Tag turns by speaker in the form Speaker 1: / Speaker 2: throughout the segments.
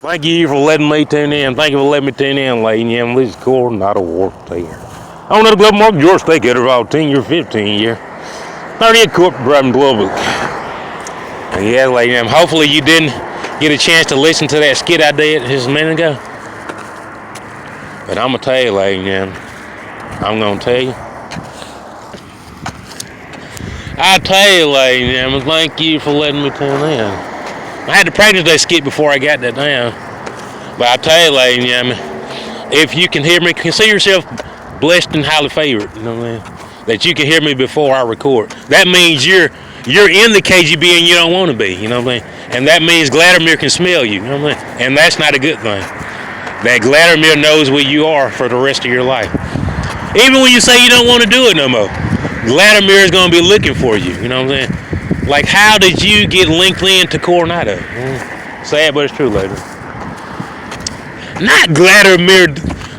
Speaker 1: Thank you for letting me tune in. Thank you for letting me tune in, ladies and gentlemen. This is Coronado Warfare. I want to Global Mark George State Editor about 10 year, 15 year. 30th Corporate Driving Global. Yeah, ladies and gentlemen. Hopefully you didn't get a chance to listen to that skit I did just a minute ago. But I'm going to tell you, ladies and gentlemen. I'm going to tell you. I tell you, ladies and gentlemen, thank you for letting me tune in. I had to practice that skit before I got that down. But I tell you, ladies and gentlemen, if you can hear me, consider yourself blessed and highly favored. You know what I mean? That you can hear me before I record. That means you're in the KGB and you don't want to be. You know what I mean? And that means Vladimir can smell you. You know what I mean? And that's not a good thing. That Vladimir knows where you are for the rest of your life. Even when you say you don't want to do it no more, Vladimir is going to be looking for you. You know what I'm saying? Like, how did you get linked in to Coronado? Sad, but it's true, lady. Not Vladimir,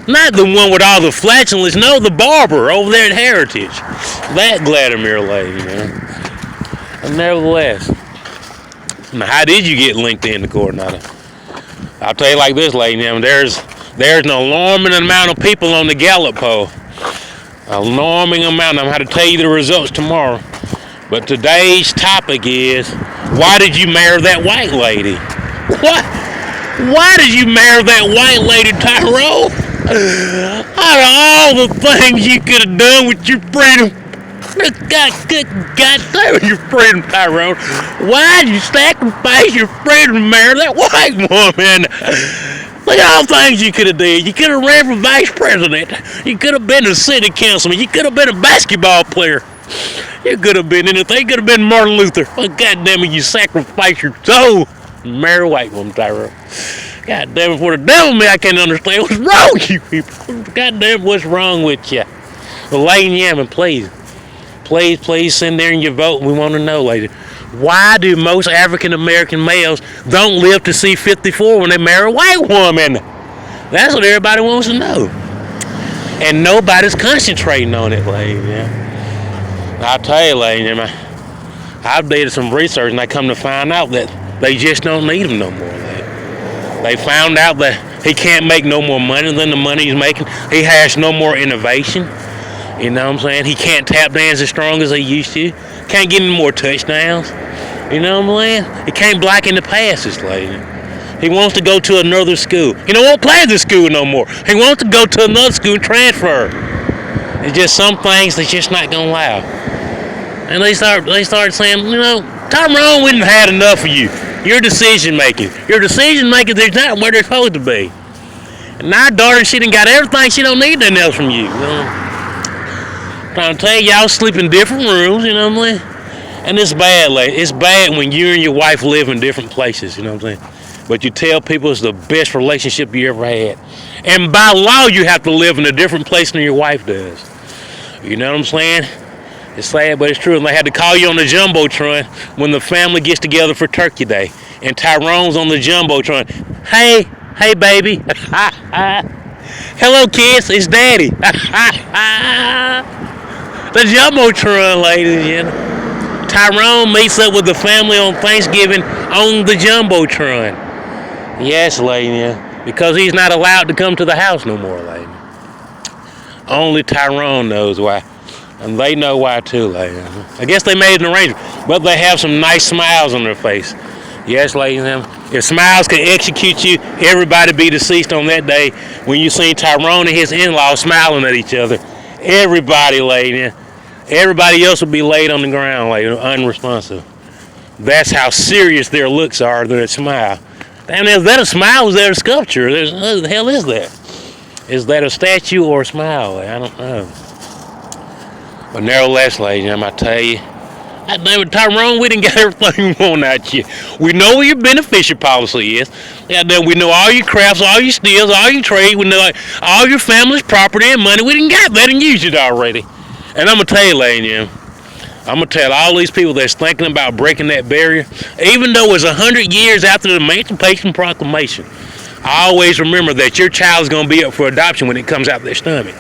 Speaker 1: not the one with all the flatulence. No, the barber over there at Heritage. That Vladimir lady, man. And nevertheless, now, how did you get linked in to Coronado? I'll tell you like this, lady. There's an alarming amount of people on the Gallup poll. Alarming amount. I'm going to tell you the results tomorrow. But today's topic is, why did you marry that white lady? What? Why did you marry that white lady, Tyrone? Out of all the things you could have done with your freedom, God damn your freedom, Tyrone. Why did you sacrifice your freedom to marry that white woman? Look at all the things you could have did. You could have ran for vice president. You could have been a city councilman. You could have been a basketball player. You could have been anything. You could have been Martin Luther. Oh, God damn it, you sacrificed your soul. Marry a white woman, Tyrone. God damn it, for the devil me, I can't understand what's wrong with you people. God damn, what's wrong with you? Well, ladies and gentlemen, please send there in your vote. We want to know, ladies. Why do most African American males don't live to see 54 when they marry a white woman? That's what everybody wants to know. And nobody's concentrating on it, ladies. Yeah. I'll tell you, ladies, I've did some research and I come to find out that they just don't need him no more. They found out that he can't make no more money than the money he's making. He has no more innovation. You know what I'm saying? He can't tap dance as strong as he used to. Can't get any more touchdowns. You know what I'm saying? He can't block in the passes, lady. He wants to go to another school. He don't want to play at this school no more. He wants to go to another school and transfer. It's just some things that's just not gonna allow. And they start saying, you know, Tyrone wouldn't have had enough of you. Your decision making. Your decision making, they're not where they're supposed to be. And our daughter, she done got everything. She don't need nothing else from you. You know? Trying to tell y'all sleep in different rooms, you know what I'm saying? And it's bad, lady. It's bad when you and your wife live in different places, you know what I'm saying? But you tell people it's the best relationship you ever had. And by law, you have to live in a different place than your wife does. You know what I'm saying? It's sad, but it's true. And they had to call you on the Jumbotron when the family gets together for Turkey Day. And Tyrone's on the Jumbotron. Hey, baby. Hello, kids. It's Daddy. The Jumbotron, ladies and gentlemen. Tyrone meets up with the family on Thanksgiving on the Jumbotron. Yes, lady, because he's not allowed to come to the house no more, lady. Only Tyrone knows why. And they know why too, lady. I guess they made an arrangement. But they have some nice smiles on their face. Yes, ladies and gentlemen. If smiles can execute you, everybody be deceased on that day when you see Tyrone and his in-laws smiling at each other. Everybody, lady. Everybody else will be laid on the ground, lady, unresponsive. That's how serious their looks are, their smile. Damn, is that a smile? Is that a sculpture? What the hell is that? Is that a statue or a smile? I don't know. But nevertheless, ladies, I tell you, damn it, Tyrone, we didn't get everything we want out of you. We know what your beneficiary policy is. We know all your crafts, all your steals, all your trade. We know all your family's property and money. We didn't got that and used it already. And I'm going to tell you, ladies, I'm going to tell all these people that's thinking about breaking that barrier, even though it's 100 years after the Emancipation Proclamation, I always remember that your child is going to be up for adoption when it comes out their stomach.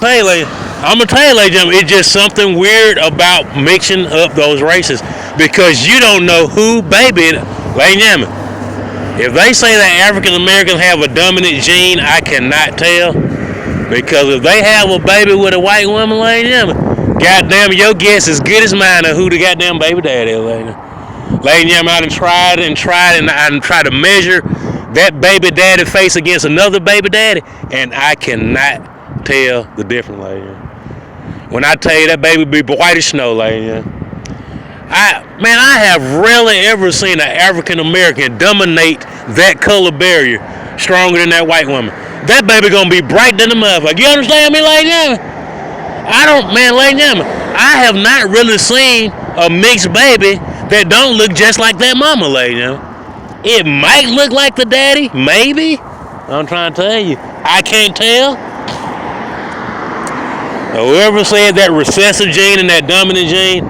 Speaker 1: Hey, lady, I'm going to tell you, ladies and gentlemen, it's just something weird about mixing up those races because you don't know who baby, ladies and gentlemen, If they say that African Americans have a dominant gene, I cannot tell. Because if they have a baby with a white woman, ladies and gentlemen, goddamn, your guess is good as mine of who the goddamn baby daddy is, ladies and gentlemen. I done tried and I done tried to measure that baby daddy face against another baby daddy, and I cannot tell the difference, ladies. When I tell you that baby be white as snow, ladies. I have rarely ever seen an African American dominate that color barrier stronger than that white woman. That baby gonna be bright than the motherfucker. You understand me, ladies and gentlemen? Ladies and gentlemen, I have not really seen a mixed baby that don't look just like that mama, ladies and gentlemen. It might look like the daddy, maybe. I'm trying to tell you, I can't tell. Whoever said that recessive gene and that dominant gene,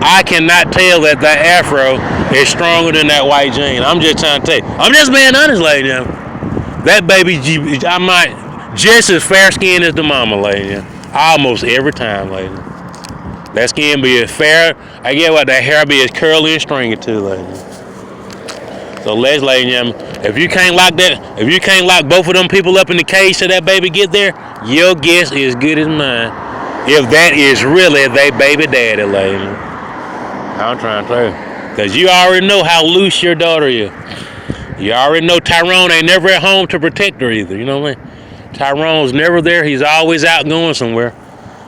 Speaker 1: I cannot tell that afro is stronger than that white gene. I'm just trying to tell you. I'm just being honest, ladies and gentlemen. That baby, I might just as fair skinned as the mama, ladies. Almost every time, ladies. That skin be as fair. I get what that hair be as curly and stringy too, ladies. So ladies and gentlemen, if you can't lock both of them people up in the cage till that baby get there, your guess is good as mine. If that is really they baby daddy, ladies. I'm trying to tell you, cause you already know how loose your daughter is. You already know Tyrone ain't never at home to protect her either. You know what I mean? Tyrone's never there. He's always out going somewhere.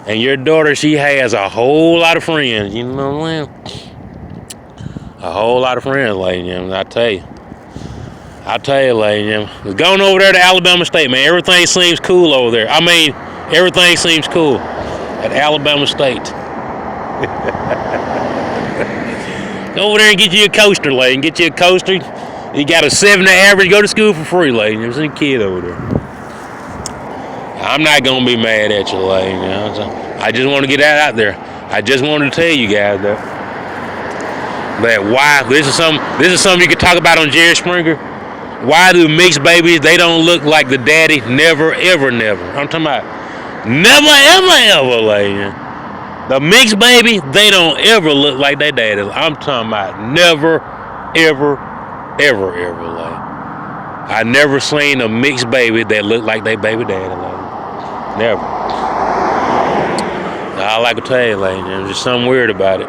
Speaker 1: And your daughter, she has a whole lot of friends. You know what I mean? A whole lot of friends, ladies and gentlemen. I tell you, ladies and gentlemen. Going over there to Alabama State, man. Everything seems cool over there. I mean, everything seems cool at Alabama State. Go over there and get you a coaster, lady. Get you a coaster. You got a 70 average, go to school for free, lady. There's a kid over there. I'm not going to be mad at you, lady. You know? So I just want to get that out there. I just wanted to tell you guys that why, this is something you could talk about on Jerry Springer. Why do mixed babies, they don't look like the daddy? Never, ever, never. I'm talking about never, ever, ever, lady. The mixed baby, they don't ever look like their daddy. I'm talking about never, ever, like. I never seen a mixed baby that looked like they baby daddy, like. Never. All I can tell you, like, there's just something weird about it.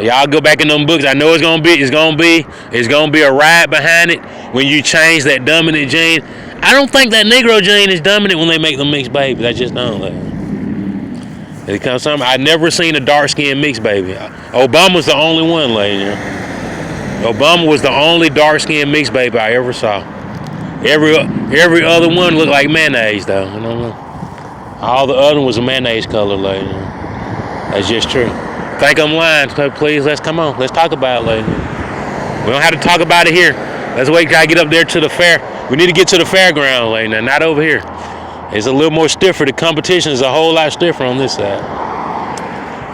Speaker 1: Y'all go back in them books. I know it's gonna be a ride behind it when you change that dominant gene. I don't think that Negro gene is dominant when they make them mixed babies. I just don't. Like. It comes something. I never seen a dark skinned mixed baby. Obama's the only one, lady. Obama was the only dark-skinned mixed baby I ever saw. Every other one looked like mayonnaise, though. You know what I mean? All the other was a mayonnaise color, lady. That's just true. Think I'm lying? Please, let's come on. Let's talk about it, lady. We don't have to talk about it here. Let's wait till I get up there to the fair. We need to get to the fairground, lady. Now, not over here. It's a little more stiffer. The competition is a whole lot stiffer on this side.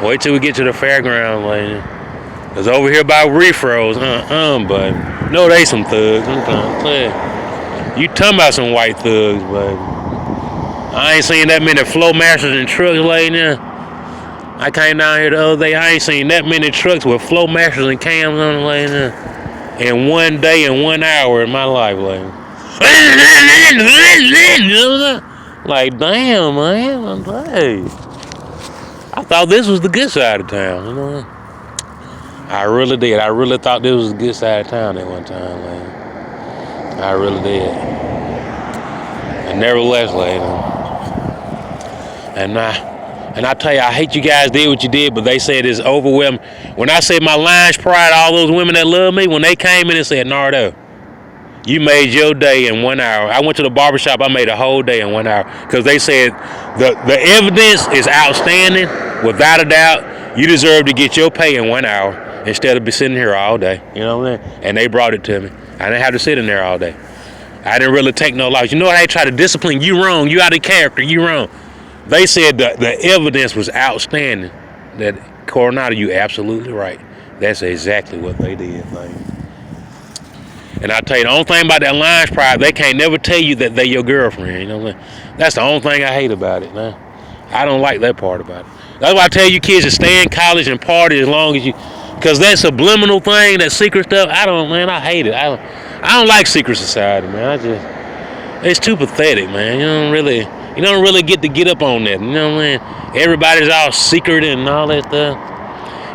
Speaker 1: Wait till we get to the fairground, lady. Cause over here by Refros, but no, they some thugs. I'm trying to tell you. You talking about some white thugs, baby. I ain't seen that many flow masters and trucks laying there. I came down here the other day. I ain't seen that many trucks with flow masters and cams on them laying there in one day and 1 hour in my life, laying. Like, damn, man. Hey. I thought this was the good side of town, you know. I really did. I really thought this was the good side of town at one time, lady. I really did. And nevertheless, lady. And I tell you, I hate you guys did what you did, but they said it's overwhelming. When I say my Lions pride, all those women that love me, when they came in and said, Nardo, you made your day in 1 hour. I went to the barbershop, I made a whole day in 1 hour. Because they said the evidence is outstanding, without a doubt. You deserve to get your pay in 1 hour. Instead of be sitting here all day, you know what I mean? And they brought it to me. I didn't have to sit in there all day. I didn't really take no loss. You know how they try to discipline you wrong, you out of character, you wrong. They said the evidence was outstanding. That Coronado, you absolutely right. That's exactly what they did, like. And I tell you, the only thing about that Lions pride, they can't never tell you that they your girlfriend, you know what I mean? That's the only thing I hate about it, man. I don't like that part about it. That's why I tell you kids to stay in college and party as long as you. Because that subliminal thing, that secret stuff, I hate it. I don't like secret society, man. It's too pathetic, man. You don't really get up on that. You know what I mean? Everybody's all secret and all that stuff.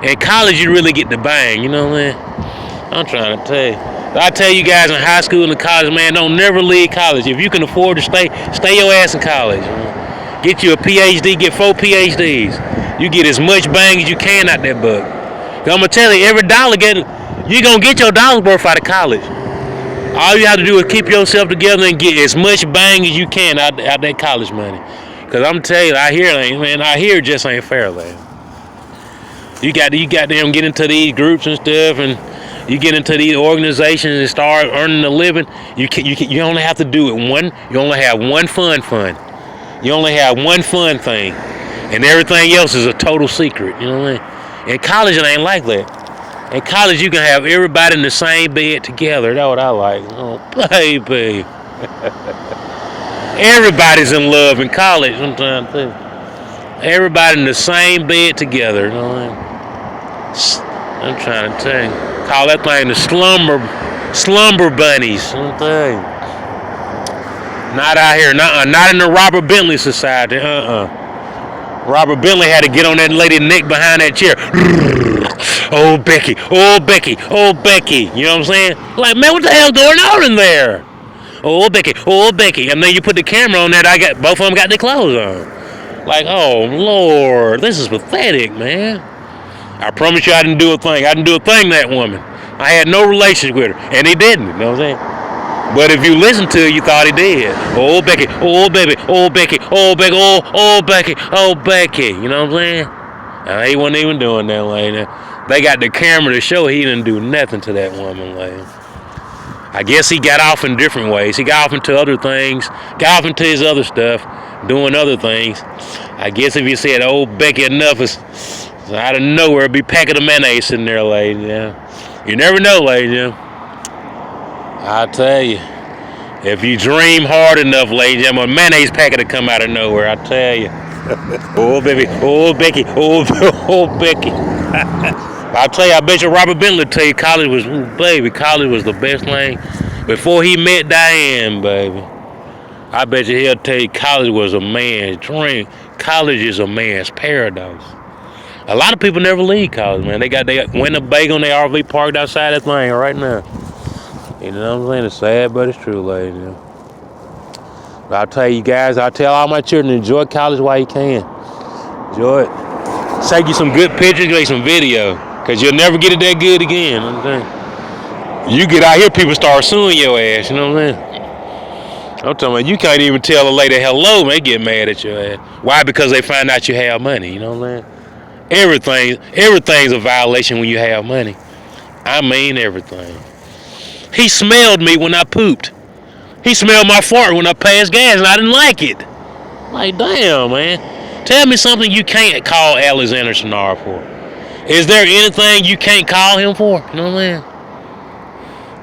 Speaker 1: In college, you really get the bang. You know what I mean? I'm trying to tell you. I tell you guys in high school and college, man, don't never leave college. If you can afford to stay your ass in college. Man. Get you a PhD, get 4 PhDs. You get as much bang as you can out that book. I'm gonna tell you, every dollar you're gonna get your dollar's worth out of college. All you have to do is keep yourself together and get as much bang as you can out that college money. Cause I'm telling you, I hear it just ain't fair, man. You got them get into these groups and stuff, and you get into these organizations and start earning a living. You only have to do it one. You only have one fun. You only have one fun thing, and everything else is a total secret. You know what I mean? In college, it ain't like that. In college, you can have everybody in the same bed together. That's what I like. Oh, baby. Everybody's in love in college. I'm trying to tell you. Everybody in the same bed together. You know what I mean? I'm trying to tell you. Call that thing the slumber bunnies. I'm telling you. Not out here. Not in the Robert Bentley Society. Robert Bentley had to get on that lady's neck behind that chair. Oh, Becky. Oh, Becky. Oh, Becky. You know what I'm saying? Like, man, what the hell's going on in there? Oh, Becky. Oh, Becky. And then you put the camera on there. Both of them got their clothes on. Like, oh, Lord. This is pathetic, man. I promise you I didn't do a thing. I didn't do a thing to that woman. I had no relations with her. And he didn't. You know what I'm saying? But if you listen to it, you thought he did. Oh, Becky. Oh, baby. Oh, Becky. Oh, Becky. Oh, Becky. Oh, Becky. You know what I'm saying? He wasn't even doing that lady. They got the camera to show he didn't do nothing to that woman lady. I guess he got off in different ways. He got off into other things. Got off into his other stuff. Doing other things. I guess if you said, oh, Becky enough, is out of nowhere, be packet of mayonnaise sitting there, lady. Yeah. You never know, lady. Yeah. I tell you, if you dream hard enough, lady, a mayonnaise packet will come out of nowhere. I tell you. Oh, baby. Oh, Becky. Oh, Becky. I tell you, I bet you Robert Bentley will tell you college was the best thing. Before he met Diane, baby. I bet you he'll tell you college was a man's dream. College is a man's paradise. A lot of people never leave college, man. They got Winnebago on their RV parked outside that thing right now. You know what I'm saying? It's sad, but it's true, ladies. But I'll tell you guys, I tell all my children, enjoy college while you can. Enjoy it. Take you some good pictures, make some video. Because you'll never get it that good again. You know what I'm saying? You get out here, people start suing your ass. You know what I'm saying? I'm talking about you can't even tell a lady hello, man. They get mad at your ass. Why? Because they find out you have money. You know what I'm saying? Everything's a violation when you have money. I mean everything. He smelled me when I pooped. He smelled my fart when I passed gas and I didn't like it. Like, damn, man. Tell me something you can't call Alexander Sennard for. Is there anything you can't call him for? You know what I mean?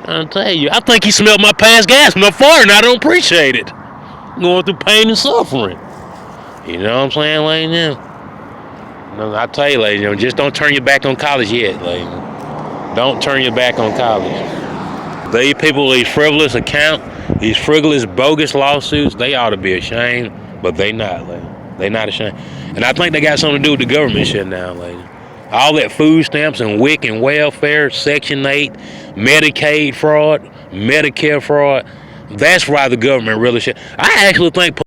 Speaker 1: I'll tell you, I think he smelled my past gas when I farted and I don't appreciate it. I'm going through pain and suffering. You know what I'm saying, lady? No, I tell you, lady, just don't turn your back on college yet, lady. Don't turn your back on college. These people, these frivolous bogus lawsuits, they ought to be ashamed, but they not, lady. They not ashamed. And I think they got something to do with the government shutting down, lady. All that food stamps and WIC and welfare, Section 8, Medicaid fraud, Medicare fraud, that's why the government really shut. I actually think